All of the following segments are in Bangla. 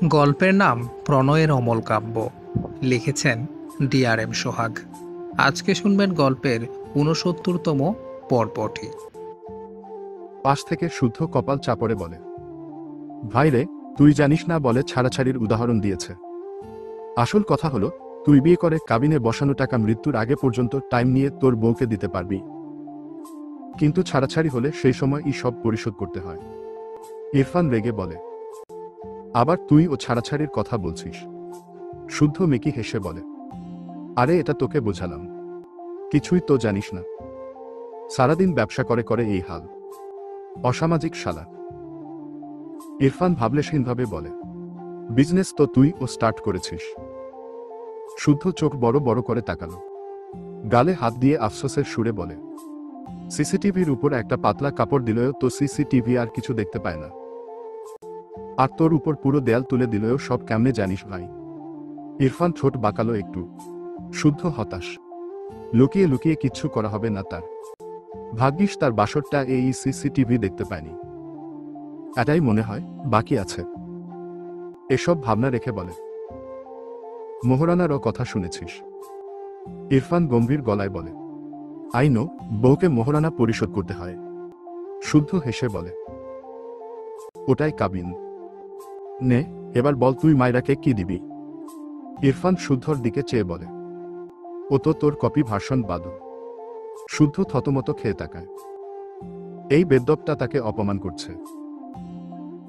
গল্পের নাম প্রণয়ের অমল কাব্য। লিখেছেন DRM সোহাগ। আজকে শুনবেন গল্পের ৬৯তম পর্বটি। পাশ থেকে শুদ্ধ কপাল চাপড়ে বলে, ভাইরে, তুই জানিস না বলে ছাড়াছাড়ির উদাহরণ দিয়েছে। আসল কথা হলো, তুই বিয়ে করে কাবিনে বসানো টাকা মৃত্যুর আগে পর্যন্ত টাইম নিয়ে তোর বউকে দিতে পারবি, কিন্তু ছাড়াছাড়ি হলে সেই সময় সব পরিশোধ করতে হয়। ইরফান রেগে বলে, আবার তুই ও ছাড়াছাড়ির কথা বলছিস? শুদ্ধ মেকি হেসে বলে, আরে এটা তোকে বোঝালাম, কিছুই তো জানিস না। সারাদিন ব্যবসা করে করে এই হাল, অসামাজিক শালা। ইরফান ভাবলেশহীনভাবে বলে, বিজনেস তো তুই ও স্টার্ট করেছিস। শুদ্ধ চোখ বড় বড় করে তাকালো, গালে হাত দিয়ে আফসোসের সুরে বলে, সিসিটিভির উপর একটা পাতলা কাপড় দিলেও তো সিসিটিভি আর কিছু দেখতে পায় না, আর তোর উপর পুরো দেয়াল তুলে দিলেও সব কেমনে জানিস ভাই? ইরফান ঠোঁট বাঁকালো একটু। শুদ্ধ হতাশ। লুকিয়ে লুকিয়ে কিচ্ছু করা হবে না তার। ভাগ্যিস তার বাসরটা এই সিসিটিভি দেখতে পায়নি। এটাই মনে হয় বাকি আছে। এসব ভাবনা রেখে বলে, মোহরানারও কথা শুনেছিস? ইরফান গম্ভীর গলায় বলে, আই নো, বউকে মোহরানা পরিশোধ করতে হয়। শুদ্ধ হেসে বলে, ওটাই কাবিন। নে, এবার বল তুই মায়রাকে কি দিবি? ইরফান শুদ্ধর দিকে চেয়ে বলে, ও তো তোর কপি ভার্সন বাদর। শুদ্ধ থতমত খেয়ে তাকায়। এই বেদ্যপটা তাকে অপমান করছে।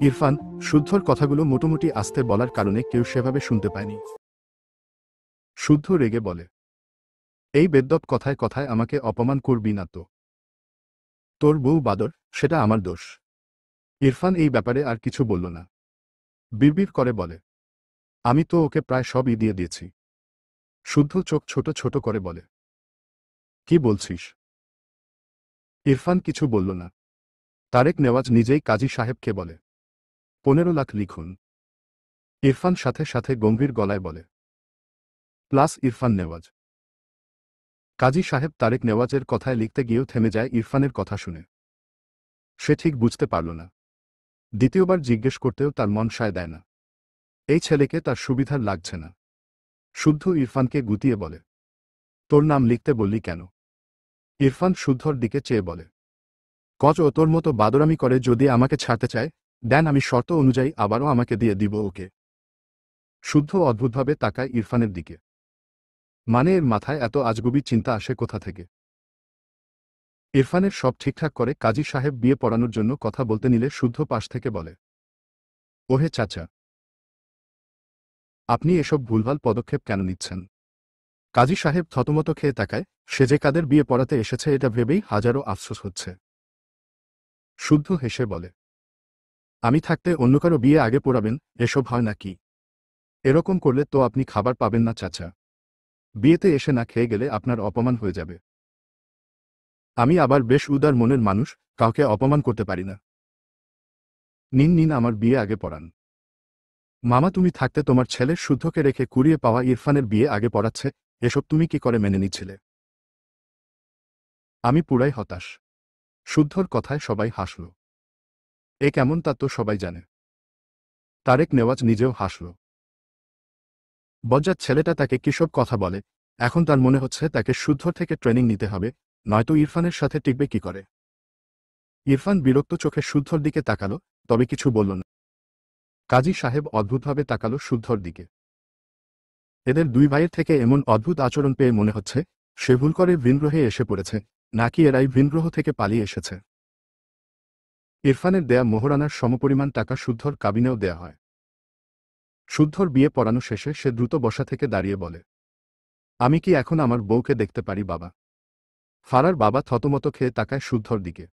ইরফান শুদ্ধর কথাগুলো মোটামুটি আস্তে বলার কারণে কেউ সেভাবে শুনতে পায়নি। শুদ্ধ রেগে বলে, এই বেদ্যপ কথায় কথায় আমাকে অপমান করবি না তো। তোর বউ বাদর, সেটা আমার দোষ। ইরফান এই ব্যাপারে আর কিছু বলল না। বিড়বিড় করে বলে, আমি তো ওকে প্রায় সবই দিয়ে দিয়েছি। শুদ্ধ চোখ ছোট ছোট করে বলে, কি বলছিস? ইরফান কিছু বলল না। তারেক নেওয়াজ নিজেই কাজী সাহেবকে বলে, 15 লাখ লিখুন। ইরফান সাথে সাথে গম্ভীর গলায় বলে, প্লাস ইরফান নেওয়াজ। কাজী সাহেব তারেক নেওয়াজের কথায় লিখতে গিয়েও থেমে যায় ইরফানের কথা শুনে। সে ঠিক বুঝতে পারল না। দ্বিতীয়বার জিজ্ঞেস করতেও তার মন সায় দেয় না। এই ছেলেকে তার সুবিধার লাগছে না। শুদ্ধ ইরফানকে গুতিয়ে বলে, তোর নাম লিখতে বললি কেন? ইরফান শুদ্ধর দিকে চেয়ে বলে, কজ ও তোর মতো বাদরামি করে যদি আমাকে ছাড়তে চায়, দেন আমি শর্ত অনুযায়ী আবারও আমাকে দিয়ে দিব ওকে। শুদ্ধ অদ্ভুতভাবে তাকায় ইরফানের দিকে। মানে এর মাথায় এত আজগুবি চিন্তা আসে কোথা থেকে? ইরফানের সব ঠিকঠাক করে কাজী সাহেব বিয়ে পড়ানোর জন্য কথা বলতে নিলে শুদ্ধ পাশ থেকে বলে, ওহে চাচা, আপনি এসব ভুলভাল পদক্ষেপ কেন নিচ্ছেন? কাজী সাহেব থতমত খেয়ে তাকায়। সে যে কাদের বিয়ে পড়াতে এসেছে এটা ভেবেই হাজারো আফসোস হচ্ছে। শুদ্ধ হেসে বলে, আমি থাকতে অন্য কারো বিয়ে আগে পড়াবেন, এসব হয় নাকি? এরকম করলে তো আপনি খাবার পাবেন না চাচা। বিয়েতে এসে না খেয়ে গেলে আপনার অপমান হয়ে যাবে। আমি আবার বেশ উদার মনের মানুষ, কাউকে অপমান করতে পারি না। নিন নিন, আমার বিয়ে আগে পড়ান। মামা, তুমি থাকতে তোমার ছেলের শুদ্ধকে রেখে কুড়িয়ে পাওয়া ইরফানের বিয়ে আগে পড়াচ্ছে, এসব তুমি কি করে মেনে নিচ্ছিলে? আমি পুরাই হতাশ। শুদ্ধর কথায় সবাই হাসল। এ কেমন তা তো সবাই জানে। তারেক নেওয়াজ নিজেও হাসল। বজ্জাত ছেলেটা তাকে কিসব কথা বলে, এখন তার মনে হচ্ছে তাকে শুদ্ধর থেকে ট্রেনিং নিতে হবে, নয়তো ইরফানের সাথে টিকবে কি করে। ইরফান বিরক্ত চোখে শুদ্ধর দিকে তাকালো, তবে কিছু বলল না। কাজী সাহেব অদ্ভুতভাবে তাকালো শুদ্ধর দিকে। এদের দুই ভাইয়ের থেকে এমন অদ্ভুত আচরণ পেয়ে মনে হচ্ছে সে ভুল করে ভিনগ্রহে এসে পড়েছে, নাকি এরাই ভিনগ্রহ থেকে পালিয়ে এসেছে। ইরফানের দেয়া মোহরানার সমপরিমাণ টাকা শুদ্ধর কাবিনেও দেয়া হয়। শুদ্ধর বিয়ে পড়ানো শেষে সে দ্রুত বসা থেকে দাঁড়িয়ে বলে, আমি কি এখন আমার বউকে দেখতে পারি বাবা? ফারার বাবা থতমত খেয়ে তাকায় শুদ্ধর দিকে।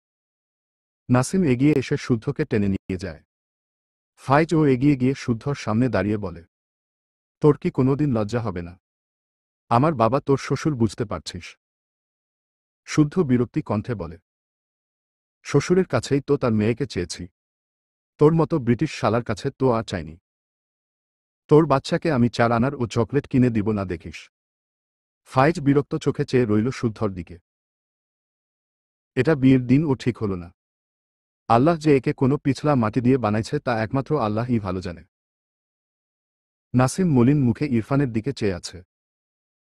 নাসিম এগিয়ে এসে শুদ্ধকে টেনে নিয়ে যায়। ফাইজ ও এগিয়ে গিয়ে শুদ্ধর সামনে দাঁড়িয়ে বলে, তোর কি কোনোদিন লজ্জা হবে না? আমার বাবা তোর শ্বশুর, বুঝতে পারছিস? শুদ্ধ বিরক্তি কণ্ঠে বলে, শ্বশুরের কাছেই তো তার মেয়েকে চেয়েছি, তোর মতো ব্রিটিশ শালার কাছে তো আর চাইনি। তোর বাচ্চাকে আমি 4 আনার ও চকলেট কিনে দিব না দেখিস। ফাইজ বিরক্ত চোখে চেয়ে রইল শুদ্ধর দিকে। এটা বিয়ের দিন ও ঠিক হলো না। আল্লাহ যে একে কোনো পিছলা মাটি দিয়ে বানাইছে তা একমাত্র আল্লাহই ভালো জানে। নাসিম মলিন মুখে ইরফানের দিকে চেয়ে আছে।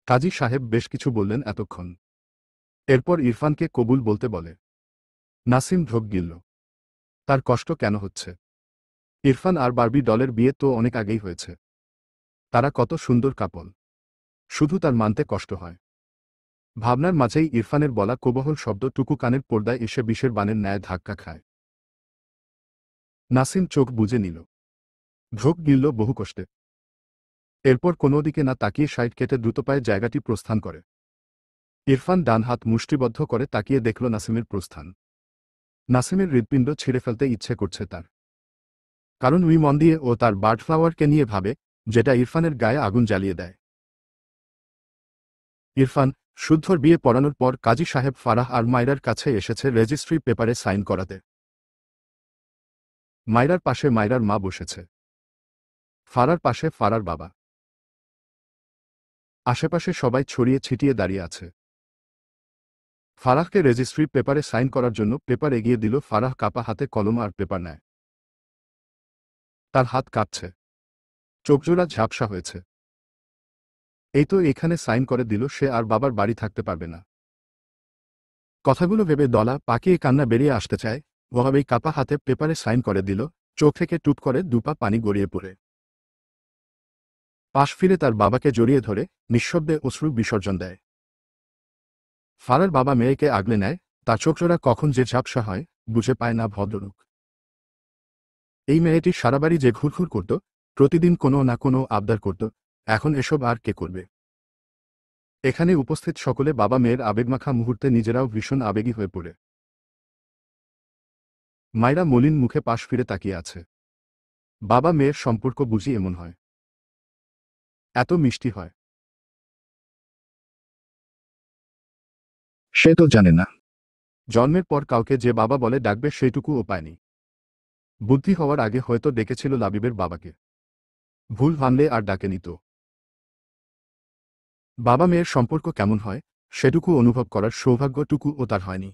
কাজী সাহেব বেশ কিছু বললেন এতক্ষণ। এরপর ইরফানকে কবুল বলতে বলে। নাসিম ঢোক গিলল। তার কষ্ট কেন হচ্ছে? ইরফান আর বারবি ডলের বিয়ে তো অনেক আগেই হয়েছে। তারা কত সুন্দর কাপল। শুধু তার মানতে কষ্ট হয়। ভাবনার মাঝেই ইরফানের বলা কোবহল শব্দটুকু কানের পর্দায় এসে বিষের বানের ন্যায় ধাক্কা খায়। নাসিম চোখ বুজে নিল। ঢোক গিলল বহু কষ্টে। এরপর কোনো দিকে না তাকিয়ে সাইড কেটে দ্রুত পায়ে জায়গাটি প্রস্থান করে। ইরফান ডান হাত মুষ্টিবদ্ধ করে তাকিয়ে দেখল নাসিমের প্রস্থান। নাসিমের হৃৎপিণ্ড ছিঁড়ে ফেলতে ইচ্ছে করছে তার। কারণ উই মন দিয়ে ও তার বার্ডফ্লাওয়ারকে নিয়ে ভাবে, যেটা ইরফানের গায়ে আগুন জ্বালিয়ে দেয়। ইরফান শুদ্ধর বিয়ে পড়ানোর পর কাজী সাহেব ফারাহ আর মায়রার কাছে এসেছে রেজিস্ট্রি পেপারে সাইন করাতে। মায়রার পাশে মায়রার মা বসেছে। ফারার পাশে ফারার বাবা। আশেপাশে সবাই ছড়িয়ে ছিটিয়ে দাঁড়িয়ে আছে। ফারাহকে রেজিস্ট্রি পেপারে সাইন করার জন্য পেপার এগিয়ে দিল। ফারাহ কাপা হাতে কলম আর পেপার নেয়। তার হাত কাঁপছে। চোখজোড়া ঝাপসা হয়েছে। এই তো এখানে সাইন করে দিল সে আর বাবার বাড়ি থাকতে পারবে না। কথাগুলো ভেবে দলা পাকিয়ে কান্না বেরিয়ে আসতে চায়। ওভাবেই কাপা হাতে পেপারে সাইন করে দিল। চোখ থেকে টুপ করে দুপা পানি গড়িয়ে পড়ে। পাশ ফিরে তার বাবাকে জড়িয়ে ধরে নিঃশব্দে অশ্রু বিসর্জন দেয়। ফারার বাবা মেয়েকে আগলে নেয়। তার চোখজোড়া কখন যে ঝাপসা হয় বুঝে পায় না ভদ্রলোক। এই মেয়েটি সারাবাড়ি যে ঘুরঘুর করত, প্রতিদিন কোনো না কোনো আবদার করত, এখন এসব আর কে করবে? এখানে উপস্থিত সকলে বাবা মেয়ের আবেগমাখা মুহূর্তে নিজেরাও ভীষণ আবেগী হয়ে পড়ে। মায়রা মলিন মুখে পাশ ফিরে তাকিয়ে আছে। বাবা মেয়ের সম্পর্ক বুঝি এমন হয়? এত মিষ্টি হয়? সে তো জানে না। জন্মের পর কাউকে যে বাবা বলে ডাকবে সেইটুকুও পায়নি। বুদ্ধি হওয়ার আগে হয়তো ডেকেছিল লাবিবের বাবাকে। ভুল ভাঙলে আর ডাকেনি তো। বাবা মেয়ের সম্পর্ক কেমন হয় সেটুকু অনুভব করার সৌভাগ্যটুকুও তার হয়নি।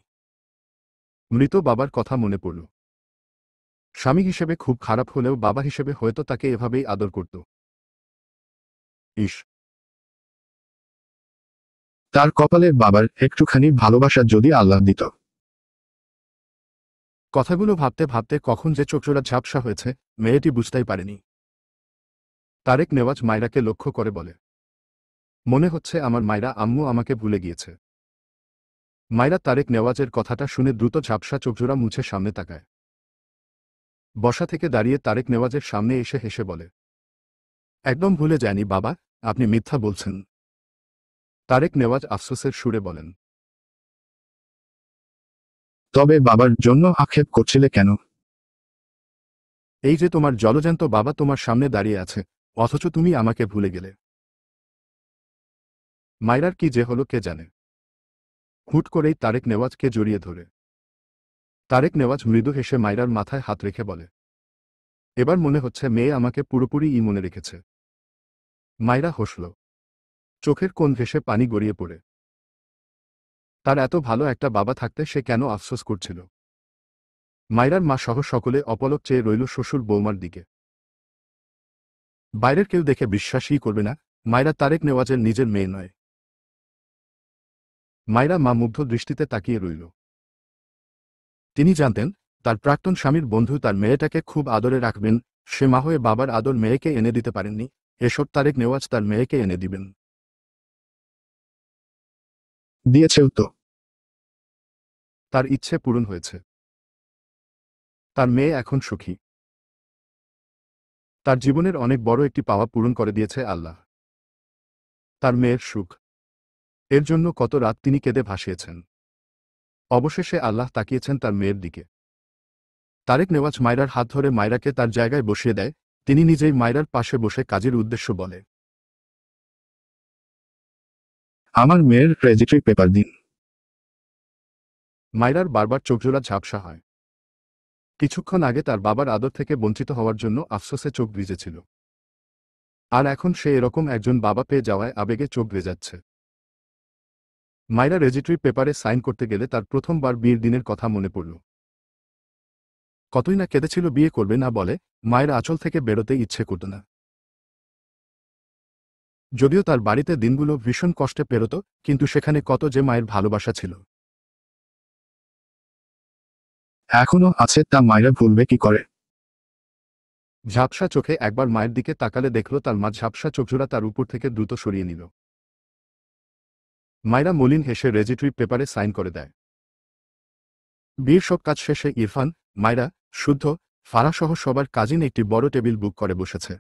মৃত বাবার কথা মনে পড়ল। স্বামী হিসেবে খুব খারাপ হলেও বাবা হিসেবে হয়তো তাকে এভাবেই আদর করত। ইস, তার কপালে বাবার একটুখানি ভালোবাসা যদি আল্লাহ দিত। কথাগুলো ভাবতে ভাবতে কখন যে চোখজোড়া ঝাপসা হয়েছে মেয়েটি বুঝতেই পারেনি। তারেক নেওয়াজ মায়রাকে লক্ষ্য করে বলে, মনে হচ্ছে আমার মায়রা আম্মু আমাকে ভুলে গিয়েছে। মায়রা তারেক নেওয়াজের কথাটা শুনে দ্রুত ঝাপসা চোখজোড়া মুছে সামনে তাকায়। বসা থেকে দাঁড়িয়ে তারেক নেওয়াজের সামনে এসে হেসে বলে, একদম ভুলে যায়নি বাবা, আপনি মিথ্যা বলছেন। তারেক নেওয়াজ আফসোসের সুরে বলেন, তবে বাবার জন্য আক্ষেপ করছিলে কেন? এই যে তোমার জলজ্যান্ত বাবা তোমার সামনে দাঁড়িয়ে আছে, অথচ তুমি আমাকে ভুলে গেলে। মায়রার কি যে হলো কে জানে। হুট করেই তারেক নেওয়াজকে জড়িয়ে ধরে। তারেক নেওয়াজ মৃদু হেসে মায়রার মাথায় হাত রেখে বলে, এবার মনে হচ্ছে মেয়ে আমাকে পুরোপুরি মনে রেখেছে। মায়রা হাসল। চোখের কোণ ভেসে পানি গড়িয়ে পড়ে। তার এত ভালো একটা বাবা থাকতে সে কেন আফসোস করছিল? মায়রার মা সহ সকলে অপলক চেয়ে রইল শ্বশুর বৌমার দিকে। বাইরের কেউ দেখে বিশ্বাসই করবে না মায়রা তারেক নেওয়াজের নিজের মেয়ে নয়। মায়রা মা মুগ্ধ দৃষ্টিতে তাকিয়ে রইল। তিনি জানতেন তার প্রাক্তন স্বামীর বন্ধু তার মেয়েটাকে খুব আদরে রাখবেন। সে মা হয়ে বাবার আদর মেয়েকে এনে দিতে পারেননি, এসব তারেক নেওয়াজ তার মেয়েকে এনে দিবেন। দিয়েছেও তো। তার ইচ্ছে পূরণ হয়েছে। তার মেয়ে এখন সুখী। তার জীবনের অনেক বড় একটি পাওয়া পূরণ করে দিয়েছে আল্লাহ। তার মেয়ের সুখ, এর জন্য কত রাত তিনি কেঁদে ভাসিয়েছেন। অবশেষে আল্লাহ তাকিয়েছেন তার মেয়ের দিকে। তারেক নেওয়াজ মায়রার হাত ধরে মায়রাকে তার জায়গায় বসিয়ে দেয়। তিনি নিজেই মায়রার পাশে বসে কাজের উদ্দেশ্য বলে, আমার মেয়ের রেজিস্ট্রি পেপার দিন। মায়রার বারবার চোখজোড়া ঝাপসা হয়। কিছুক্ষণ আগে তার বাবার আদর থেকে বঞ্চিত হওয়ার জন্য আফসোসে চোখ ভিজেছিল। আর এখন সে এরকম একজন বাবা পেয়ে যাওয়ায় আবেগে চোখ ভেজাচ্ছে। মায়রা রেজিস্ট্রি পেপারে সাইন করতে গেলে তার প্রথমবার বিয়ের দিনের কথা মনে পড়ল। কতই না কেঁদেছিল বিয়ে করবে না বলে, মায়ের আঁচল থেকে বেরোতে ইচ্ছে করত না। যদিও তার বাড়িতে দিনগুলো ভীষণ কষ্টে পেরোত, কিন্তু সেখানে কত যে মায়ের ভালোবাসা ছিল এখনো আছে, তা মায়েরা ভুলবে কি করে। ঝাপসা চোখে একবার মায়ের দিকে তাকালে দেখল তার মা ঝাপসা চোখজোড়া তার উপর থেকে দ্রুত সরিয়ে নিল। মায়েরা মলিন হেসে রেজিস্ট্রি পেপারে সাইন করে দেয়। বিয়ের সব কাজ শেষে ইরফান, মায়েরা, শুদ্ধ, ফারাসহ সবার কাজিন একটি বড় টেবিল বুক করে বসেছে।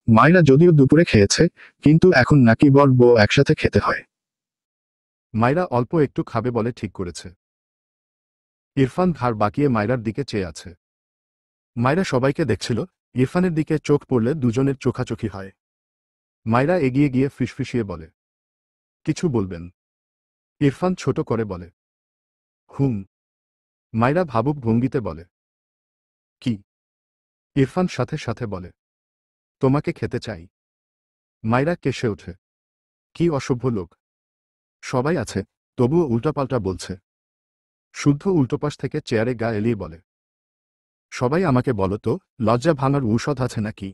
মায়েরা যদিও দুপুরে খেয়েছে, কিন্তু এখন নাকি বর বউ একসাথে খেতে হয়। মায়েরা অল্প একটু খাবে বলে ঠিক করেছে। ইরফান ঘাড় বাঁকিয়ে মায়রার দিকে চেয়ে আছে। মায়রা সবাইকে দেখছিল, ইরফানের দিকে চোখ পড়লে দুজনের চোখাচোখি হয়। মায়রা এগিয়ে গিয়ে ফিসফিসিয়ে বলে, কিছু বলবেন? ইরফান ছোট করে বলে, হুম। মায়রা ভাবুক ভঙ্গিতে বলে, কি? ইরফান সাথে সাথে বলে, তোমাকে খেতে চাই। মায়রা কেসে ওঠে, কি অসভ্য লোক! সবাই আছে, তবুও উল্টাপাল্টা বলছে। শুদ্ধ উল্টোপাশ থেকে চেয়ারে গা এলিয়ে বলে, সবাই আমাকে বলো তো, লজ্জা ভাঙার ঔষধ আছে নাকি?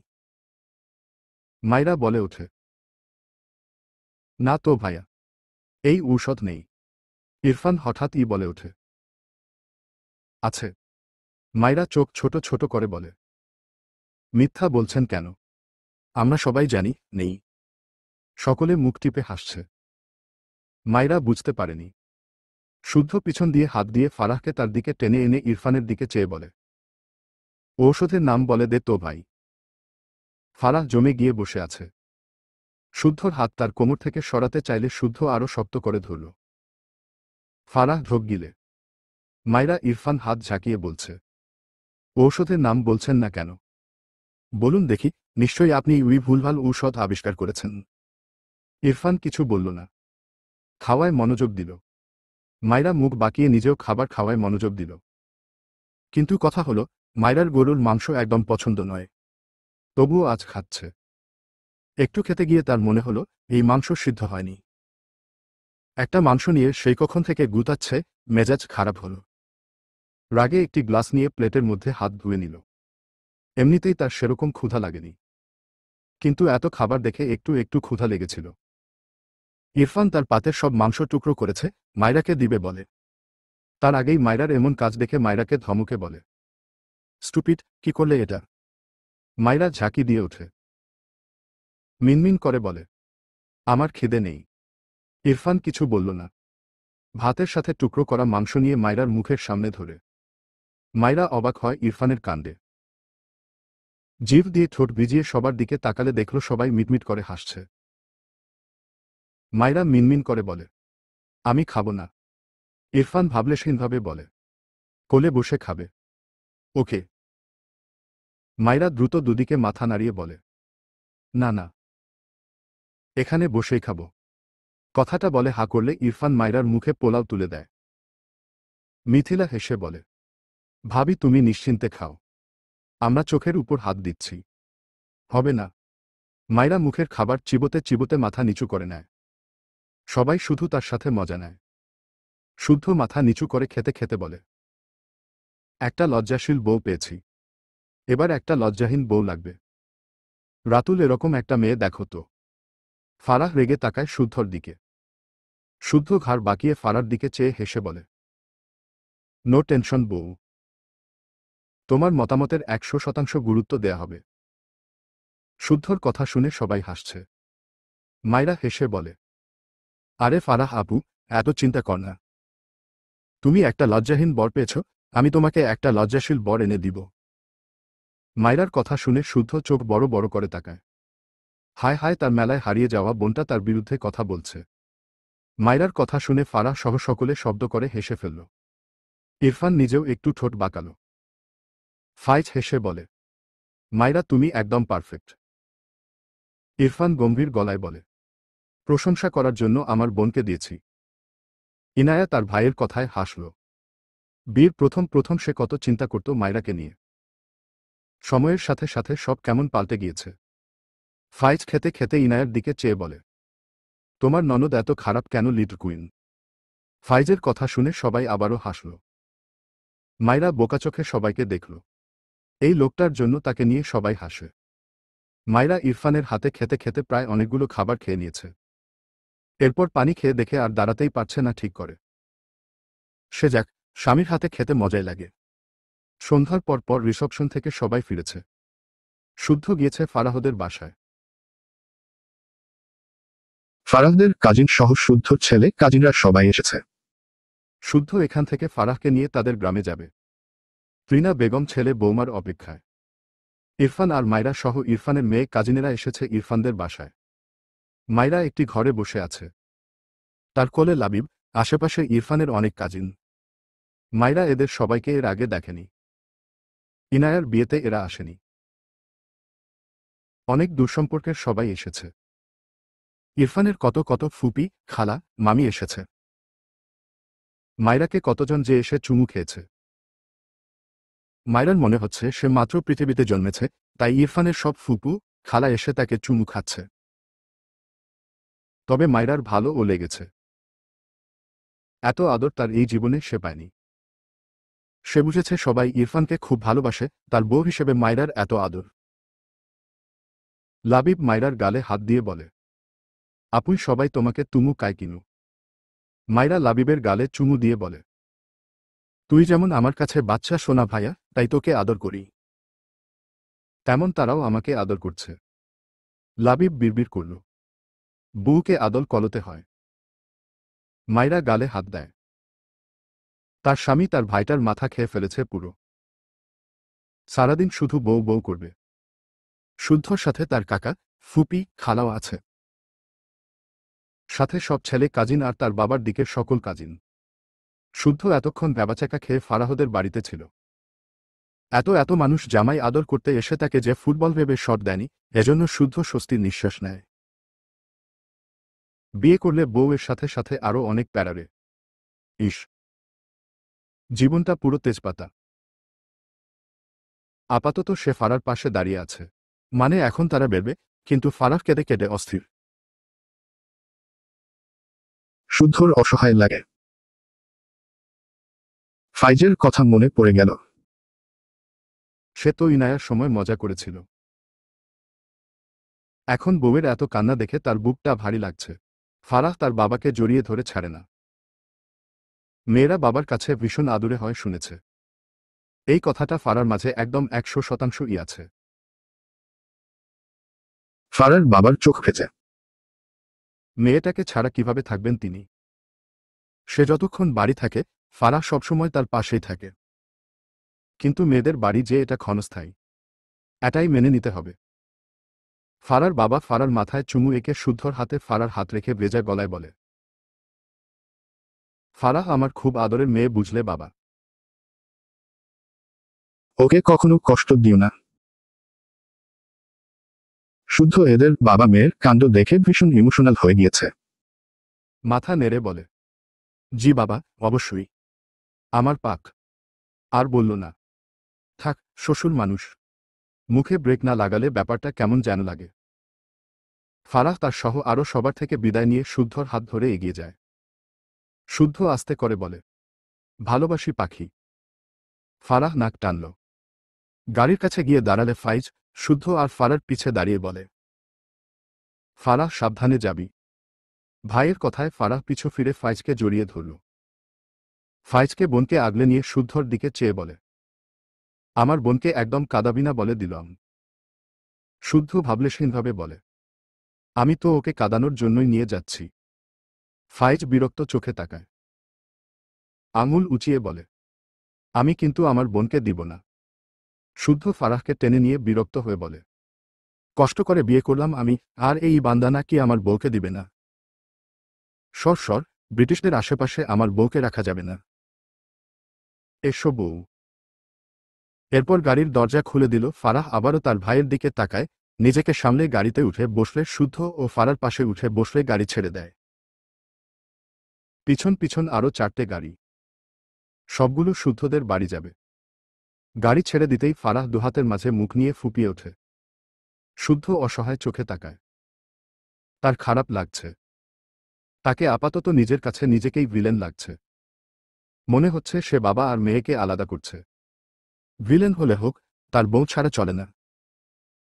মায়রা বলে ওঠে, না তো ভাইয়া, এই ঔষধ নেই। ইরফান হঠাৎই বলে ওঠে, আছে। মায়রা চোখ ছোট ছোট করে বলে, মিথ্যা বলছেন কেন? আমরা সবাই জানি, নেই। সকলে মুখ টিপে হাসছে। মায়রা বুঝতে পারেনি। শুদ্ধ পিছন দিয়ে হাত দিয়ে ফারাহকে তার দিকে টেনে এনে ইরফানের দিকে চেয়ে বলে, ঔষধের নাম বলে দে তো ভাই। ফারাহ জমে গিয়ে বসে আছে। শুদ্ধর হাত তার কোমর থেকে সরাতে চাইলে শুদ্ধ আরও শক্ত করে ধরল। ফারাহ ঢোক গিলে। মায়রা ইরফান হাত ঝাঁকিয়ে বলছে, ঔষধের নাম বলছেন না কেন? বলুন দেখি, নিশ্চয়ই আপনি ভুলভাল ঔষধ আবিষ্কার করেছেন। ইরফান কিছু বলল না। খাওয়ায় মনোযোগ দিল। মায়রা মুখ বাঁকিয়ে নিজেও খাবার খাওয়ায় মনোযোগ দিল। কিন্তু কথা হলো, মায়রার গরুর মাংস একদম পছন্দ নয়। তবুও আজ খাচ্ছে। একটু খেতে গিয়ে তার মনে হলো, এই মাংস সিদ্ধ হয়নি। একটা মাংস নিয়ে সেই কখন থেকে গুতাচ্ছে, মেজাজ খারাপ হলো। রাগে একটি গ্লাস নিয়ে প্লেটের মধ্যে হাত ধুয়ে নিল। এমনিতেই তার সেরকম ক্ষুধা লাগেনি, কিন্তু এত খাবার দেখে একটু একটু ক্ষুধা লেগেছিল। ইরফান তার পাতের সব মাংস টুকরো করেছে, মায়রাকে দিবে বলে। তার আগেই মায়রার এমন কাজ দেখে মায়রাকে ধমকে বলে, স্টুপিড, কি করলে এটা? মায়রা ঝাঁকি দিয়ে ওঠে। মিনমিন করে বলে, আমার খিদে নেই। ইরফান কিছু বলল না। ভাতের সাথে টুকরো করা মাংস নিয়ে মায়রার মুখের সামনে ধরে। মায়রা অবাক হয় ইরফানের কাণ্ডে। জিভ দিয়ে ঠোঁট ভিজিয়ে সবার দিকে তাকালে দেখল সবাই মিটমিট করে হাসছে। মায়রা মিনমিন করে বলে, আমি খাবো না। ইরফান ভাবলেশহীনভাবে বলে, কোলে বসে খাবে। ওকে। মায়রা দ্রুত দুদিকে মাথা নাড়িয়ে বলে, না না, এখানে বসেই খাবো। কথাটা বলে হা করলে ইরফান মায়রার মুখে পোলাও তুলে দেয়। মিথিলা হেসে বলে, ভাবি তুমি নিশ্চিন্তে খাও, আমরা চোখের উপর হাত দিচ্ছি। হবে না। মায়রা মুখের খাবার চিবোতে চিবোতে মাথা নিচু করে নেয়। সবাই শুধু তার সাথে মজা নেয়। শুদ্ধ মাথা নিচু করে খেতে খেতে বলে, একটা লজ্জাশীল বউ পেয়েছি। এবার একটা লজ্জাহীন বউ লাগবে। রাতুল এরকম একটা মেয়ে দেখো তো। ফারাহ রেগে তাকায় শুদ্ধর দিকে। শুদ্ধ ঘাড় বাঁকিয়ে ফারার দিকে চেয়ে হেসে বলে, নো টেনশন বউ। তোমার মতামতের 100% গুরুত্ব দেয়া হবে। শুদ্ধর কথা শুনে সবাই হাসছে। মায়রা হেসে বলে, আরে ফারাহ আপু, এত চিন্তা কর না। তুমি একটা লজ্জাহীন বর পেয়েছ, আমি তোমাকে একটা লজ্জাশীল বর এনে দিব। মায়রার কথা শুনে শুদ্ধ চোখ বড় বড় করে তাকায়। হায় হায়, তার মেলায় হারিয়ে যাওয়া বোনটা তার বিরুদ্ধে কথা বলছে। মায়রার কথা শুনে ফারাহ সহ সকলে শব্দ করে হেসে ফেলল। ইরফান নিজেও একটু ঠোঁট বাঁকাল। ফাইজ হেসে বলে, মায়রা তুমি একদম পারফেক্ট। ইরফান গম্ভীর গলায় বলে, প্রশংসা করার জন্য আমার বোনকে দিয়েছি। ইনায়া তার ভাইয়ের কথায় হাসল। বীর প্রথম প্রথম সে কত চিন্তা করত মায়রাকে নিয়ে। সময়ের সাথে সাথে সব কেমন পাল্টে গিয়েছে। ফাইজ খেতে খেতে ইনায়ার দিকে চেয়ে বলে, তোমার ননদ এত খারাপ কেন লিটল কুইন? ফাইজের কথা শুনে সবাই আবারও হাসল। মায়রা বোকাচোখে সবাইকে দেখল। এই লোকটার জন্য তাকে নিয়ে সবাই হাসে। মাইরা ইরফানের হাতে খেতে খেতে প্রায় অনেকগুলো খাবার খেয়ে নিয়েছে। এরপর পানি খেয়ে দেখে আর দাঁড়াতেই পারছে না ঠিক করে। সে যাক, স্বামীর হাতে খেতে মজাই লাগে। সন্ধ্যার পর পর রিসেপশন থেকে সবাই ফিরেছে। শুদ্ধ গিয়েছে ফারাহদের বাসায়। ফারাহদের কাজিন সহ শুদ্ধর ছেলে কাজিনরা সবাই এসেছে। শুদ্ধ এখান থেকে ফারাহকে নিয়ে তাদের গ্রামে যাবে। ত্রিনা বেগম ছেলে বৌমার অপেক্ষায়। ইরফান আর মাইরা সহ ইরফানের মেয়ে কাজিনেরা এসেছে ইরফানদের বাসায়। মাইরা একটি ঘরে বসে আছে। তার কোলে লাবিব, আশেপাশে ইরফানের অনেক কাজিন। মাইরা এদের সবাইকে এর আগে দেখেনি। ইনায়ার বিয়েতে এরা আসেনি। অনেক দূরসম্পর্কের সবাই এসেছে। ইরফানের কত কত ফুপি, খালা, মামি এসেছে। মাইরাকে কতজন যে এসে চুমু খেয়েছে। মাইরার মনে হচ্ছে সে মাত্র পৃথিবীতে জন্মেছে, তাই ইরফানের সব ফুপু, খালা এসে তাকে চুমু খাচ্ছে। তবে মাইরার ভালোও লেগেছে। এত আদর তার এই জীবনে সে পায়নি। সে বুঝেছে সবাই ইরফানকে খুব ভালোবাসে, তার বউ হিসেবে মাইরার এত আদর। লাবিব মাইরার গালে হাত দিয়ে বলে, আপুই সবাই তোমাকে তুমু কায় কিনু। মাইরা লাবিবের গালে চুমু দিয়ে বলে, তুই যেমন আমার কাছে বাচ্চা সোনা ভাইয়া, তাই তোকে আদর করি। তেমন তারাও আমাকে আদর করছে। লাবিব বিড়বিড় করল, বউকে আদর কলতে হয়। মাইরা গালে হাত দেয়। তার স্বামী তার ভাইটার মাথা খেয়ে ফেলেছে পুরো। সারাদিন শুধু বউ বউ করবে। শুদ্ধর সাথে তার কাকা, ফুপি, খালাও আছে। সাথে সব ছেলে কাজিন আর তার বাবার দিকের সকল কাজিন। শুদ্ধ এতক্ষণ ব্যাবাচাকা খেয়ে ফারাহদের বাড়িতে ছিল। এত এত মানুষ জামাই আদর করতে এসে তাকে যে ফুটবল ভেবে শট দেয়নি, এজন্য শুদ্ধ স্বস্তির নিঃশ্বাস নেয়। বিয়ে করলে বউয়ের সাথে সাথে আরও অনেক প্যারারে। ইস, জীবনটা পুরো তেজপাতা। আপাতত সে ফারার পাশে দাঁড়িয়ে আছে। মানে এখন তারা বেরবে, কিন্তু ফারাহ কেঁদে কেঁদে অস্থির। শুদ্ধর অসহায় লাগে। ফাইজের কথা মনে পড়ে গেল। সে তো ইনায়ার সময় মজা করেছিল। এখন বউয়ের এত কান্না দেখে তার বুকটা ভারী লাগছে। ফারাহ তার বাবাকে জড়িয়ে ধরে ছাড়ে না। মেয়েরা বাবার কাছে ভীষণ আদুরে হয় শুনেছে। এই কথাটা ফারার মাঝে একদম 100% আছে। ফারার বাবার চোখ ভেজে। মেয়েটাকে ছাড়া কিভাবে থাকবেন তিনি? সে যতক্ষণ বাড়ি থাকে, ফারাহ সবসময় তার পাশেই থাকে। কিন্তু মেয়েদের বাড়ি যে এটা ক্ষণস্থায়ী, এটাই মেনে নিতে হবে। ফারার বাবা ফারার মাথায় চুমু এঁকে শুদ্ধর হাতে ফারার হাত রেখে ভেজা গলায় বলে, ফারাহ আমার খুব আদরের মেয়ে, বুঝলে বাবা? ওকে কখনো কষ্ট দিও না। শুদ্ধ এদের বাবা মেয়ের কাণ্ড দেখে ভীষণ ইমোশনাল হয়ে গিয়েছে। মাথা নেড়ে বলে, জি বাবা, অবশ্যই। আমার পাক। আর বলল না। থাক, শ্বশুর মানুষ। মুখে ব্রেক না লাগালে ব্যাপারটা কেমন যেন লাগে। ফারাহ তার সহ আরও সবার থেকে বিদায় নিয়ে শুদ্ধর হাত ধরে এগিয়ে যায়। শুদ্ধ আস্তে করে বলে, ভালোবাসি পাখি। ফারাহ নাক টানল। গাড়ির কাছে গিয়ে দাঁড়ালে ফাইজ, শুদ্ধ আর ফারার পিছে দাঁড়িয়ে বলে, ফারাহ সাবধানে যাবি। ভাইয়ের কথায় ফারাহ পিছু ফিরে ফাইজকে জড়িয়ে ধরল। ফাইজকে বোনকে আগলে নিয়ে শুদ্ধর দিকে চেয়ে বলে, আমার বোনকে একদম কাঁদাবি না বলে দিলাম। শুদ্ধ ভাবলেশহীনভাবে বলে, আমি তো ওকে কাঁদানোর জন্যই নিয়ে যাচ্ছি। ফাইজ বিরক্ত চোখে তাকায়। আঙুল উঁচিয়ে বলে, আমি কিন্তু আমার বোনকে দিব না। শুদ্ধ ফারাহকে টেনে নিয়ে বিরক্ত হয়ে বলে, কষ্ট করে বিয়ে করলাম আমি, আর এই বান্দানা কি আমার বউকে দিবে না? সর সর, ব্রিটিশদের আশেপাশে আমার বউকে রাখা যাবে না। এসো বউ। এরপর গাড়ির দরজা খুলে দিল ফারাহ। আবারও তার ভাইয়ের দিকে তাকায়, নিজেকে সামলে গাড়িতে উঠে বসলে শুদ্ধ ও ফারার পাশে উঠে বসলে গাড়ি ছেড়ে দেয়। পিছন পিছন আরও 4টে গাড়ি। সবগুলো শুদ্ধদের বাড়ি যাবে। গাড়ি ছেড়ে দিতেই ফারাহ দুহাতের মাঝে মুখ নিয়ে ফুপিয়ে ওঠে। শুদ্ধ অসহায় চোখে তাকায়। তার খারাপ লাগছে। তাকে আপাতত নিজের কাছে নিজেকেই ভিলেন লাগছে। মনে হচ্ছে সে বাবা আর মেয়েকে আলাদা করছে। ভিলেন হলে হোক, তার বউ ছাড়া চলে না।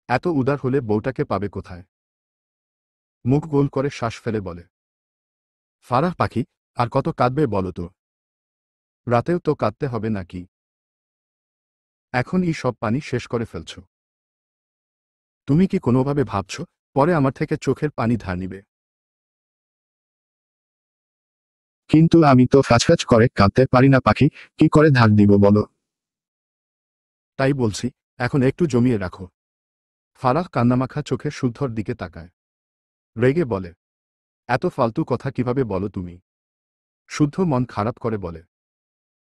এত উদার হলে বউটাকে পাবে কোথায়? মুখ গোল করে শ্বাস ফেলে বলে। ফারাহ পাখি, আর কত কাঁদবে বলো তো? রাতেও তো কাঁদতে হবে নাকি? এখনই সব পানি শেষ করে ফেলছ। তুমি কি কোনোভাবে ভাবছ পরে আমার থেকে চোখের পানি ধার নিবে? কিন্তু আমি তো ফ্যাচফ্যাচ করে কাঁদতে পারি না পাখি, কি করে ধার দিব বলো? তাই বলছি, এখন একটু জমিয়ে রাখো। ফারাহ কান্নামাখা চোখে শুদ্ধর দিকে তাকায়। রেগে বলে, এত ফালতু কথা কিভাবে বলো তুমি? শুদ্ধ মন খারাপ করে বলে,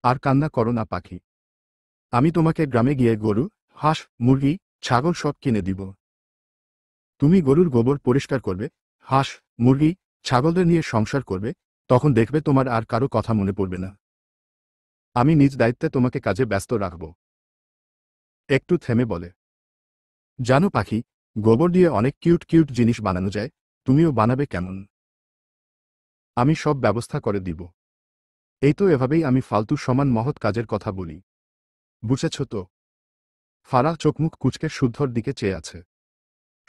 আর কান্না করো না পাখি। আমি তোমাকে গ্রামে গিয়ে গরু, হাঁস, মুরগি, ছাগল সব কিনে দিব। তুমি গরুর গোবর পরিষ্কার করবে, হাঁস, মুরগি, ছাগলদের নিয়ে সংসার করবে, তখন দেখবে তোমার আর কারো কথা মনে পড়বে না। আমি নিজ দায়িত্বে তোমাকে কাজে ব্যস্ত রাখব। একটু থেমে বলে, জানো পাখি, গোবর দিয়ে অনেক কিউট কিউট জিনিস বানানো যায়, তুমিও বানাবে কেমন? আমি সব ব্যবস্থা করে দিব। এই তো এভাবেই আমি ফালতু সমান মহৎ কাজের কথা বলি। বুঝেছ তো? ফারাহ চোখমুখ কুঁচকে শুদ্ধর দিকে চেয়ে আছে।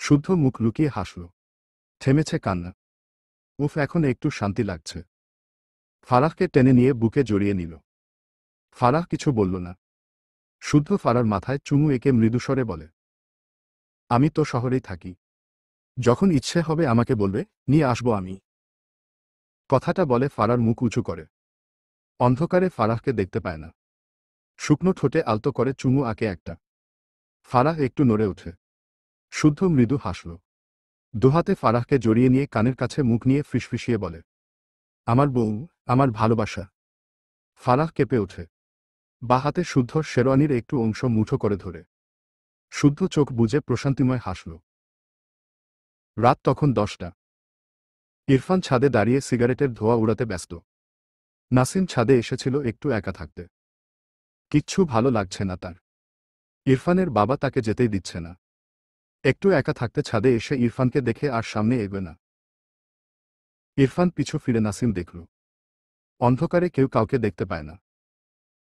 শুদ্ধ মুখ লুকিয়ে হাসল। থেমেছে কান্না। উফ, এখন একটু শান্তি লাগছে। ফারাহকে টেনে নিয়ে বুকে জড়িয়ে নিল। ফারাহ কিছু বলল না। শুদ্ধ ফারার মাথায় চুমু এঁকে মৃদুস্বরে বলে, আমি তো শহরেই থাকি। যখন ইচ্ছে হবে আমাকে বলবে, নিয়ে আসবো আমি। কথাটা বলে ফারার মুখ উঁচু করে। অন্ধকারে ফারাহকে দেখতে পায় না। শুকনো ঠোঁটে আলতো করে চুমু আঁকে একটা। ফারাহ একটু নড়ে ওঠে। শুদ্ধ মৃদু হাসল। দুহাতে ফারাহকে জড়িয়ে নিয়ে কানের কাছে মুখ নিয়ে ফিসফিসিয়ে বলে, আমার বউ, আমার ভালোবাসা। ফারাহ কেঁপে ওঠে। বা হাতে শুদ্ধর শেরওয়ানির একটু অংশ মুঠো করে ধরে। শুদ্ধ চোখ বুজে প্রশান্তিময় হাসল। রাত তখন 10টা। ইরফান ছাদে দাঁড়িয়ে সিগারেটের ধোঁয়া উড়াতে ব্যস্ত। নাসিম ছাদে এসেছিল একটু একা থাকতে। কিচ্ছু ভালো লাগছে না তার। ইরফানের বাবা তাকে যেতেই দিচ্ছে না। একটু একা থাকতে ছাদে এসে ইরফানকে দেখে আর সামনে এগোয় না। ইরফান পিছু ফিরে নাসিম দেখল। অন্ধকারে কেউ কাউকে দেখতে পায় না।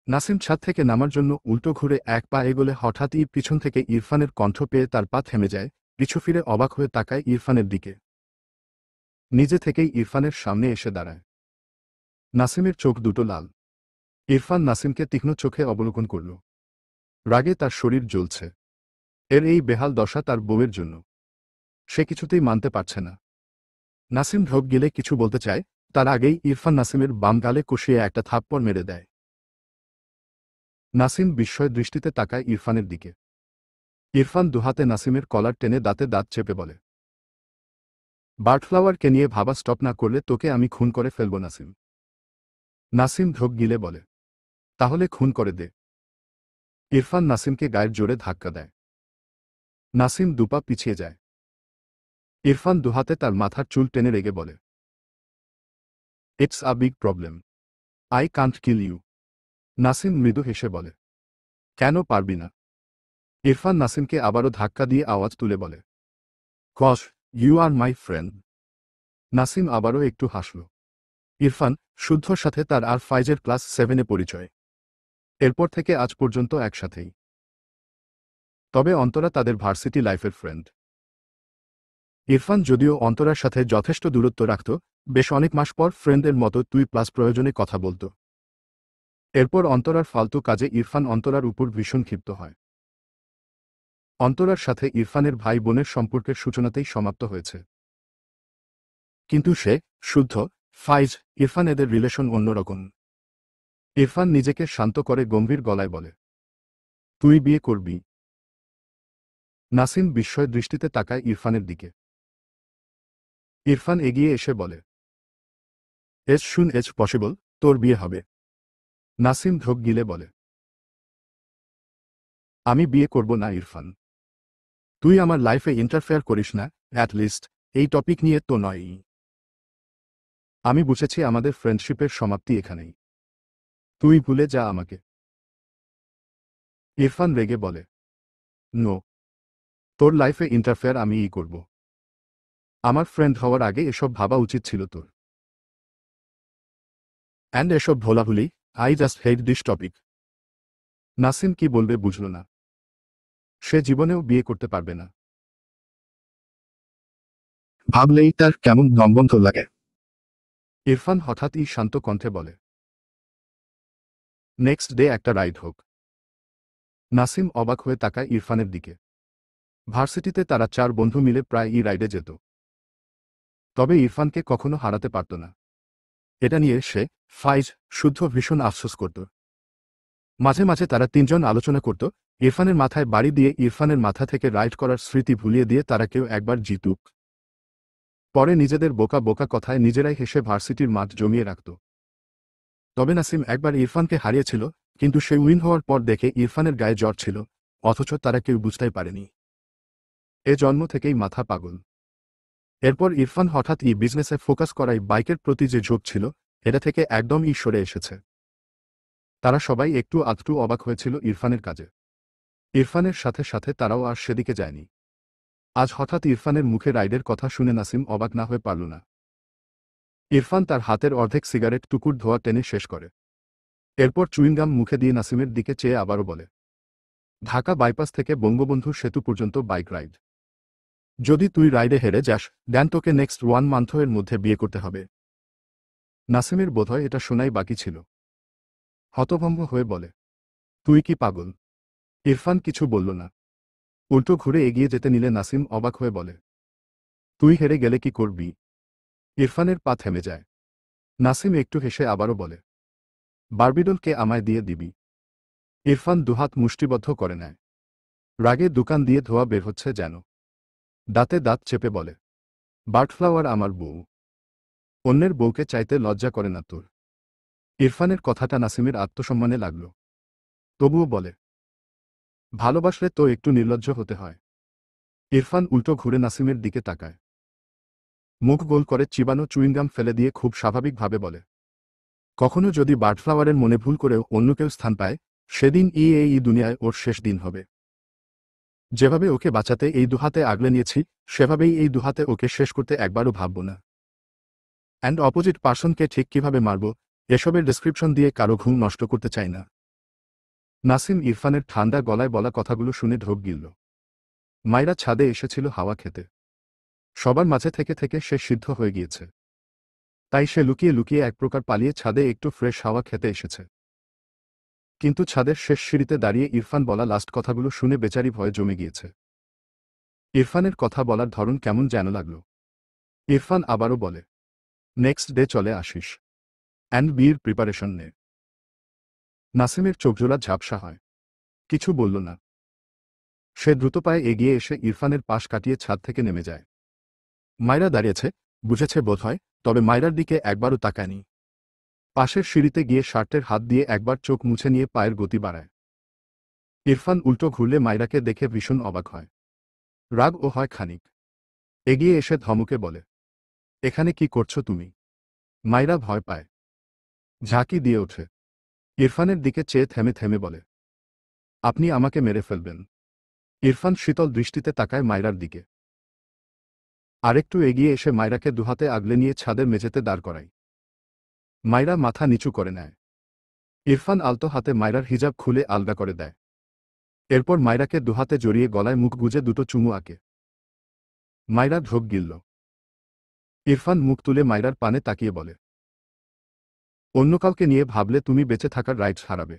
নাসিম ছাদ থেকে নামার জন্য উল্টো ঘুরে এক পা এগোলে হঠাৎই পিছন থেকে ইরফানের কণ্ঠ পেয়ে তার পা থেমে যায়, পিছু ফিরে অবাক হয়ে তাকায় ইরফানের দিকে। নিজে থেকেই ইরফানের সামনে এসে দাঁড়ায়। নাসিমের চোখ দুটো লাল। ইরফান নাসিমকে তীক্ষ্ণ চোখে অবলোকন করল। রাগে তার শরীর জ্বলছে। এর এই বেহাল দশা তার বউয়ের জন্য। সে কিছুতেই মানতে পারছে না। নাসিম ঢোক গেলে কিছু বলতে চায়, তার আগেই ইরফান নাসিমের বাম গালে কষিয়ে একটা থাপ্পড় মেরে দেয়। নাসিম বিস্ময় দৃষ্টিতে তাকায় ইরফানের দিকে। ইরফান দুহাতে নাসিমের কলার টেনে দাঁতে দাঁত চেপে বলে, বার্ডফ্লাওয়ারকে নিয়ে ভাবা স্টপ না করলে তোকে আমি খুন করে ফেলব নাসিম। নাসিম ঢোক গিলে বলে, তাহলে খুন করে দে। ইরফান নাসিমকে গায়ের জোরে ধাক্কা দেয়। নাসিম দুপা পিছিয়ে যায়। ইরফান দুহাতে তার মাথার চুল টেনে রেগে বলে, it's a big problem. I can't kill you. Nasim মৃদু হেসে বলে, কেন পারবি না? ইরফান নাসিমকে আবারও ধাক্কা দিয়ে আওয়াজ তুলে বলে, cause you are my friend. Nasim আবারও একটু হাসল। ইরফান, শুদ্ধর সাথে তার আর ফাইজের ক্লাস 7-এ পরিচয়। এরপর থেকে আজ পর্যন্ত একসাথেই। তবে অন্তরা তাদের ভার্সিটি লাইফের ফ্রেন্ড। ইরফান যদিও অন্তরার সাথে যথেষ্ট দূরত্ব রাখত, বেশ অনেক মাস পর ফ্রেন্ডের মতো তুই প্লাস প্রয়োজনে কথা বলত। এরপর অন্তরার ফালতু কাজে ইরফান অন্তরার উপর ভীষণ ক্ষিপ্ত হয়। অন্তরার সাথে ইরফানের ভাই বোনের সম্পর্কের সূচনাতেই সমাপ্ত হয়েছে। কিন্তু সে, শুদ্ধ, ফাইজ, ইরফান এদের রিলেশন অন্যরকম। ইরফান নিজেকে শান্ত করে গম্ভীর গলায় বলে, তুই বিয়ে করবি? নাসিম বিস্ময় দৃষ্টিতে তাকায় ইরফানের দিকে। ইরফান এগিয়ে এসে বলে, এজ শুন এজ পসিবল, তোর বিয়ে হবে। নাসিম ঢোক গিলে বলে, আমি বিয়ে করব না ইরফান। তুই আমার লাইফে ইন্টারফেয়ার করিস না, অ্যাট লিস্ট এই টপিক নিয়ে তো নয়ই। আমি বুঝেছি আমাদের ফ্রেন্ডশিপের সমাপ্তি এখানেই। তুই ভুলে যা আমাকে। ইরফান রেগে বলে, নো, তোর লাইফে ইন্টারফেয়ার আমিই করব। আমার ফ্রেন্ড হওয়ার আগে এসব ভাবা উচিত ছিল তোর। অ্যান্ড এসব ভোলাভুলি, I just hate this topic. Nasim কি বলবে বুঝল না। সে জীবনেও বিয়ে করতে পারবে না। ভাবলেই তার কেমন দমবন্ধ লাগে। ইরফান হঠাৎই শান্ত কণ্ঠে বলে, নেক্সট ডে একটা রাইড হোক। নাসিম অবাক হয়ে তাকায় ইরফানের দিকে। ভার্সিটিতে তারা 4 বন্ধু মিলে প্রায় এই রাইডে যেত। তবে ইরফানকে কখনো হারাতে পারত না। এটা নিয়ে সে ফাইজ শুদ্ধ ভীষণ আফসোস করত। মাঝে মাঝে তারা 3 জন আলোচনা করত, ইরফানের মাথায় বাড়ি দিয়ে ইরফানের মাথা থেকে রাইড করার স্মৃতি ভুলিয়ে দিয়ে তারা কেউ একবার জিতুক। পরে নিজেদের বোকা বোকা কথায় নিজেরাই হেসে ভার্সিটির মাঠ জমিয়ে রাখত। তবে নাসিম একবার ইরফানকে হারিয়েছিল, কিন্তু সে উইন হওয়ার পর দেখে ইরফানের গায়ে জ্বর ছিল, অথচ তারা কেউ বুঝতেই পারেনি। এ জন্ম থেকেই মাথা পাগল। এরপর ইরফান হঠাৎ বিজনেসে ফোকাস করায় বাইকের প্রতি যে ঝোঁক ছিল, এটা থেকে একদমই সরে এসেছে। তারা সবাই একটু আধটু অবাক হয়েছিল ইরফানের কাজে। ইরফানের সাথে সাথে তারাও আর সেদিকে যায়নি। আজ হঠাৎ ইরফানের মুখে রাইডের কথা শুনে নাসিম অবাক না হয়ে পারল না। ইরফান তার হাতের অর্ধেক সিগারেট টুকুর ধোয়া টেনে শেষ করে। এরপর চুইংগাম মুখে দিয়ে নাসিমের দিকে চেয়ে আবারও বলে, ঢাকা বাইপাস থেকে বঙ্গবন্ধু সেতু পর্যন্ত বাইক রাইড। যদি তুই রাইডে হেরে যাস, দেন তোকে নেক্সট 1 মান্থের মধ্যে বিয়ে করতে হবে। নাসিমের বোধহয় এটা শোনাই বাকি ছিল। হতভম্ব হয়ে বলে, তুই কি পাগল? ইরফান কিছু বলল না। উল্টো ঘুরে এগিয়ে যেতে নিলে নাসিম অবাক হয়ে বলে, তুই হেরে গেলে কি করবি? ইরফানের পা থেমে যায়। নাসিম একটু হেসে আবারও বলে, বারবিডলকে আমায় দিয়ে দিবি। ইরফান দুহাত মুষ্টিবদ্ধ করে নেয়। রাগে দোকান দিয়ে ধোয়া বের হচ্ছে যেন। দাঁতে দাঁত চেপে বলে, বার্ডফ্লাওয়ার আমার বউ। অন্যের বউকে চাইতে লজ্জা করে না তোর? ইরফানের কথাটা নাসিমের আত্মসম্মানে লাগল। তবুও বলে, ভালোবাসলে তো একটু নির্লজ্জ হতে হয়। ইরফান উল্টো ঘুরে নাসিমের দিকে তাকায়। মুখ গোল করে চিবানো চুইংগাম ফেলে দিয়ে খুব স্বাভাবিকভাবে বলে, কখনো যদি বার্ডফ্লাওয়ারের মনে ভুল করেও অন্য কেউ স্থান পায়, সেদিন এই দুনিয়ায় ওর শেষ দিন হবে। যেভাবে ওকে বাঁচাতে এই দুহাতে আগলে নিয়েছি, সেভাবেই এই দুহাতে ওকে শেষ করতে একবারও ভাবব না। অ্যান্ড অপোজিট পার্সনকে ঠিক কিভাবে মারব, এসবের ডেসক্রিপশন দিয়ে কারো ঘুম নষ্ট করতে চাই না। নাসিম ইরফানের ঠান্ডা গলায় বলা কথাগুলো শুনে ঢোক গিলল। মাইরা ছাদে এসেছিল হাওয়া খেতে। সবার মাঝে থেকে থেকে সে সিদ্ধ হয়ে গিয়েছে। তাই সে লুকিয়ে লুকিয়ে এক প্রকার পালিয়ে ছাদে একটু ফ্রেশ হাওয়া খেতে এসেছে। কিন্তু ছাদের শেষ সিঁড়িতে দাঁড়িয়ে ইরফান বলা লাস্ট কথাগুলো শুনে বেচারি ভয়ে জমে গিয়েছে। ইরফানের কথা বলার ধরন কেমন যেন লাগল। ইরফান আবারও বলে, নেক্সট ডে চলে আসিস। অ্যান্ড বিয়ের প্রিপারেশন নে। নাসিমের চোখজোড়া ঝাপসা হয়। কিছু বলল না। সে দ্রুত পায়ে এগিয়ে এসে ইরফানের পাশ কাটিয়ে ছাদ থেকে নেমে যায়। মায়রা দাঁড়িয়েছে, বুঝেছে বোধহয়, তবে মায়রার দিকে একবারও তাকায়নি। পাশের সিঁড়িতে গিয়ে শার্টের হাত দিয়ে একবার চোখ মুছে নিয়ে পায়ের গতি বাড়ায়। ইরফান উল্টো ঘুরলে মায়রাকে দেখে ভীষণ অবাক হয়। রাগ ও হয় খানিক। এগিয়ে এসে ধমকে বলে, এখানে কি করছো তুমি? মায়রা ভয় পায়। ঝাঁকি দিয়ে ওঠে। ইরফানের দিকে চেয়ে থেমে থেমে বলে, আপনি আমাকে মেরে ফেলবেন। ইরফান শীতল দৃষ্টিতে তাকায় মায়রার দিকে। আরেকটু এগিয়ে এসে মায়রাকে দুহাতে আগলে নিয়ে ছাদের মেঝেতে দাঁড় করায়। মায়রা মাথা নিচু করে নেয়। ইরফান আলতো হাতে মায়রার হিজাব খুলে আলগা করে দেয়। এরপর মায়রাকে দুহাতে জড়িয়ে গলায় মুখ গুজে দুটো চুমু আঁকে। মায়রা ঢোক গিলল। ইরফান মুখ তুলে মায়রার পানে তাকিয়ে বলে, অন্য কাউকে নিয়ে ভাবলে তুমি বেঁচে থাকার রাইটস হারাবে।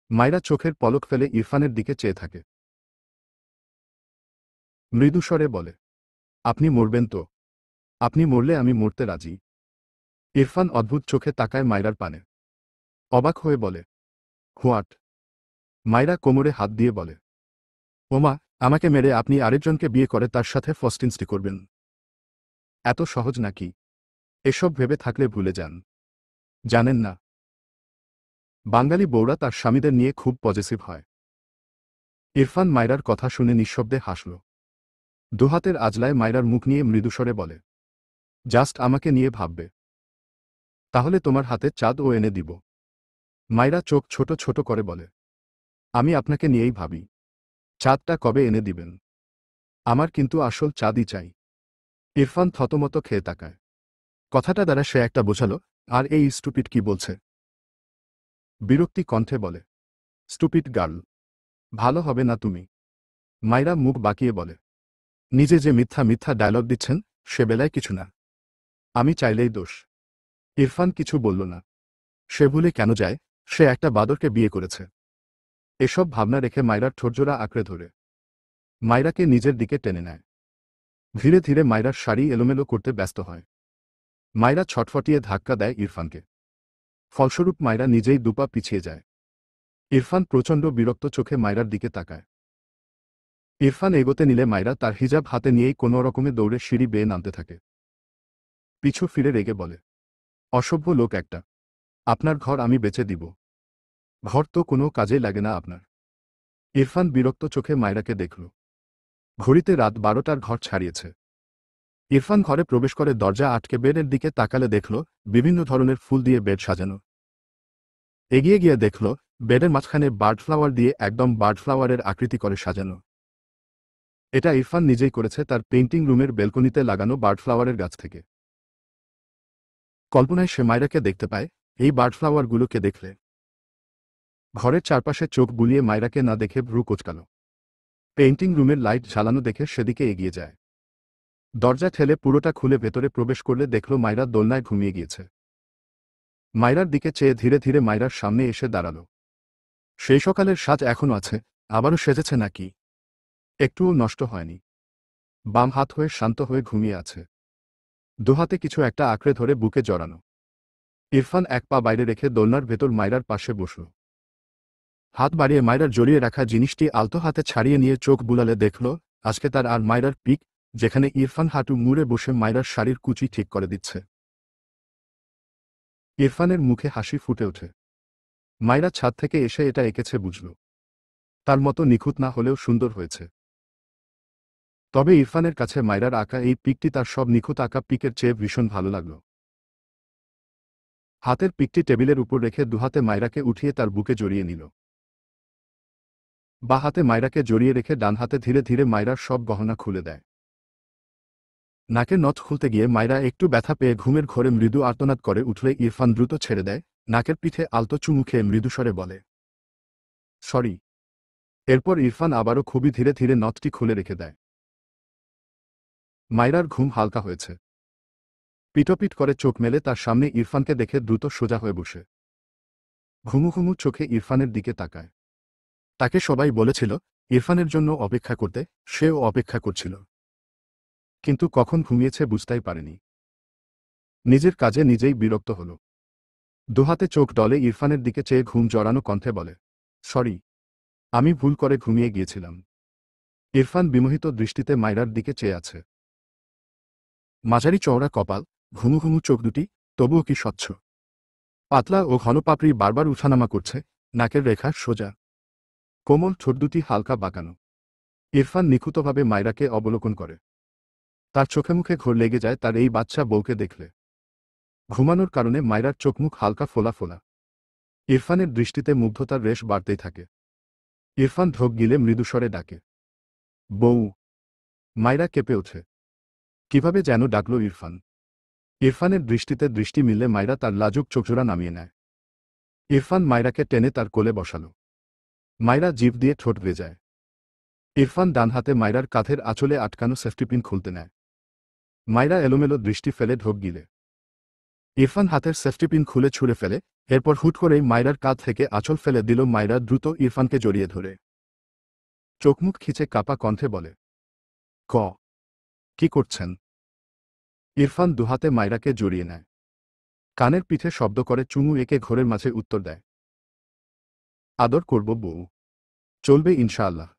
মায়রা চোখের পলক ফেলে ইরফানের দিকে চেয়ে থাকে। মৃদুস্বরে বলে, আপনি মরবেন তো? আপনি মরলে আমি মরতে রাজি। ইরফান অদ্ভুত চোখে তাকায় মায়রার পানে। অবাক হয়ে বলে, হোয়াট? মায়রা কোমরে হাত দিয়ে বলে, ওমা, আমাকে মেরে আপনি আরেকজনকে বিয়ে করে তার সাথে ফস্টিনস্টি করবেন? এত সহজ নাকি? এসব ভেবে থাকলে ভুলে যান। জানেন না, বাঙালি বউরা তার স্বামীদের নিয়ে খুব পজেসিভ হয়। ইরফান মায়রার কথা শুনে নিঃশব্দে হাসল। দুহাতের আজলায় মায়রার মুখ নিয়ে মৃদুস্বরে বলে, জাস্ট আমাকে নিয়ে ভাববে? তাহলে তোমার হাতে চাঁদ ও এনে দিব। মায়রা চোখ ছোট ছোট করে বলে, আমি আপনাকে নিয়েই ভাবি। চাঁদটা কবে এনে দিবেন? আমার কিন্তু আসল চাঁদই চাই। ইরফান থতমত খেয়ে তাকায়। কথাটা দ্বারা সে একটা বোঝালো, আর এই স্টুপিড কি বলছে? বিরক্তি কণ্ঠে বলে, স্টুপিড গার্ল। ভালো হবে না তুমি। মায়রা মুখ বাঁকিয়ে বলে, নিজে যে মিথ্যা মিথ্যা ডায়লগ দিচ্ছেন, সে বেলায় কিছু না। আমি চাইলেই দোষ। ইরফান কিছু বলল না। সে ভুলে কেন যায়? সে একটা বাদরকে বিয়ে করেছে। এসব ভাবনা রেখে মায়রার ঠোঁটজোড়া আঁকড়ে ধরে মায়রাকে নিজের দিকে টেনে নেয়। ধীরে ধীরে মায়রার শাড়ি এলোমেলো করতে ব্যস্ত হয়। মায়রা ছটফটিয়ে ধাক্কা দেয় ইরফানকে। ফলস্বরূপ মায়রা নিজেই দুপা পিছিয়ে যায়। ইরফান প্রচণ্ড বিরক্ত চোখে মায়রার দিকে তাকায়। ইরফান এগোতে নিলে মায়রা তার হিজাব হাতে নিয়েই কোনো রকমে দৌড়ে সিঁড়ি বেয়ে নামতে থাকে। পিছু ফিরে রেগে বলে, অসভ্য লোক একটা। আপনার ঘর আমি বেচে দিব। ঘর তো কোনো কাজে লাগে না আপনার। ইরফান বিরক্ত চোখে মায়রাকে দেখল। ঘড়িতে রাত 12টার ঘর ছাড়িয়েছে। ইরফান ঘরে প্রবেশ করে দরজা আটকে বেডের দিকে তাকালে দেখল বিভিন্ন ধরনের ফুল দিয়ে বেড সাজানো। এগিয়ে গিয়ে দেখল বেডের মাঝখানে বার্ড ফ্লাওয়ার দিয়ে একদম বার্ড ফ্লাওয়ারের আকৃতি করে সাজানো। এটা ইরফান নিজেই করেছে তার পেইন্টিং রুমের বেলকনিতে লাগানো বার্ড ফ্লাওয়ারের গাছ থেকে। কল্পনায় সে মায়রাকে দেখতে পায় এই বার্ড ফ্লাওয়ারগুলোকে দেখলে। ঘরের চারপাশে চোখ বুলিয়ে মায়রাকে না দেখে ভ্রু কোঁচকাল। পেইন্টিং রুমের লাইট ঝালানো দেখে সেদিকে এগিয়ে যায়। দরজা ঠেলে পুরোটা খুলে ভেতরে প্রবেশ করলে দেখল মায়রা দোলনায় ঘুমিয়ে গিয়েছে। মায়রার দিকে চেয়ে ধীরে ধীরে মায়রার সামনে এসে দাঁড়াল। সেই সকালের সাজ এখনো আছে, আবারও সেজেছে নাকি? একটুও নষ্ট হয়নি। বাম হাত হয়ে শান্ত হয়ে ঘুমিয়ে আছে। দুহাতে কিছু একটা আঁকড়ে ধরে বুকে জড়ানো। ইরফান এক পা বাইরে রেখে দোলনার ভেতর মায়রার পাশে বসল। হাত বাড়িয়ে মায়রার জড়িয়ে রাখা জিনিসটি আলতো হাতে ছাড়িয়ে নিয়ে চোখ বুলালে দেখল আজকে তার আর মায়রার পিক, যেখানে ইরফান হাঁটু মুড়ে বসে মায়রার শাড়ির কুচি ঠিক করে দিচ্ছে। ইরফানের মুখে হাসি ফুটে ওঠে। মায়রা ছাদ থেকে এসে এটা এঁকেছে বুঝল। তার মতো নিখুঁত না হলেও সুন্দর হয়েছে। তবে ইরফানের কাছে মায়রার আঁকা এই পিকটি তার সব নিখুঁত আঁকা পিকের চেয়ে ভীষণ ভালো লাগল। হাতের পিকটি টেবিলের উপর রেখে দুহাতে মায়রাকে উঠিয়ে তার বুকে জড়িয়ে নিল। বা হাতে মায়রাকে জড়িয়ে রেখে ডান হাতে ধীরে ধীরে মায়রার সব গহনা খুলে দেয়। নাকের নথ খুলতে গিয়ে মায়রা একটু ব্যথা পেয়ে ঘুমের ঘোরে মৃদু আর্তনাদ করে উঠলে ইরফান দ্রুত ছেড়ে দেয়, নাকের পিঠে আলতো চুমু খেয়ে মৃদুস্বরে বলে, সরি। এরপর ইরফান আবারও খুবই ধীরে ধীরে নথটি খুলে রেখে দেয়। মায়রার ঘুম হালকা হয়েছে। পিটোপিট করে চোখ মেলে তার সামনে ইরফানকে দেখে দ্রুত সোজা হয়ে বসে ঘুমু ঘুমু চোখে ইরফানের দিকে তাকায়। তাকে সবাই বলেছিল ইরফানের জন্য অপেক্ষা করতে, সেও অপেক্ষা করছিল। কিন্তু কখন ঘুমিয়েছে বুঝতেই পারেনি। নিজের কাজে নিজেই বিরক্ত হল। দুহাতে চোখ ডলে ইরফানের দিকে চেয়ে ঘুম জড়ানো কণ্ঠে বলে, সরি, আমি ভুল করে ঘুমিয়ে গিয়েছিলাম। ইরফান বিমোহিত দৃষ্টিতে মায়রার দিকে চেয়ে আছে। মাঝারি চওড়া কপাল, ঘুমু ঘুমু চোখ দুটি, তবুও কি স্বচ্ছ। পাতলা ও ঘন পাপড়ি বারবার উঠানামা করছে, নাকের রেখা সোজা। কোমল ঠোঁট দুটি হালকা বাঁকানো। ইরফান নিখুঁতভাবে মায়রাকে অবলোকন করে। তার চোখে মুখে ঘোর লেগে যায় তার এই বাচ্চা বউকে দেখলে। ঘুমানোর কারণে মায়রার চোখমুখ হালকা ফোলা ফোলা। ইরফানের দৃষ্টিতে মুগ্ধতার রেশ বাড়তেই থাকে। ইরফান ঢোক গিলে মৃদুস্বরে ডাকে, বউ। মায়রা কেঁপে ওঠে। কিভাবে যেন ডাকল ইরফান। ইরফানের দৃষ্টিতে দৃষ্টি মিললে মায়রা তার লাজুক চোখজোড়া নামিয়ে নেয়। ইরফান মায়রাকে টেনে তার কোলে বসালো। মায়রা জিভ দিয়ে ঠোঁট ভেজায়। ইরফান ডান হাতে মায়রার কাঁধের আঁচলে আটকানো সেফটিপিন খুলতে নেয়। মায়রা এলোমেলো দৃষ্টি ফেলে ঢোক গিলে। ইরফান হাতের সেফটিপিন খুলে ছুঁড়ে ফেলে, এরপর হুট করেই মায়রার কাঁধ থেকে আঁচল ফেলে দিল। মায়রা দ্রুত ইরফানকে জড়িয়ে ধরে চোখমুখ খিচে কাপা কণ্ঠে বলে, কি করছেন? ইরফান দুহাতে মায়রাকে জড়িয়ে নেয়। কানের পিঠে শব্দ করে চুমু এঁকে ঘোরের মাঝে উত্তর দেয়, আদর করব বউ, চলবে ইনশাআল্লাহ।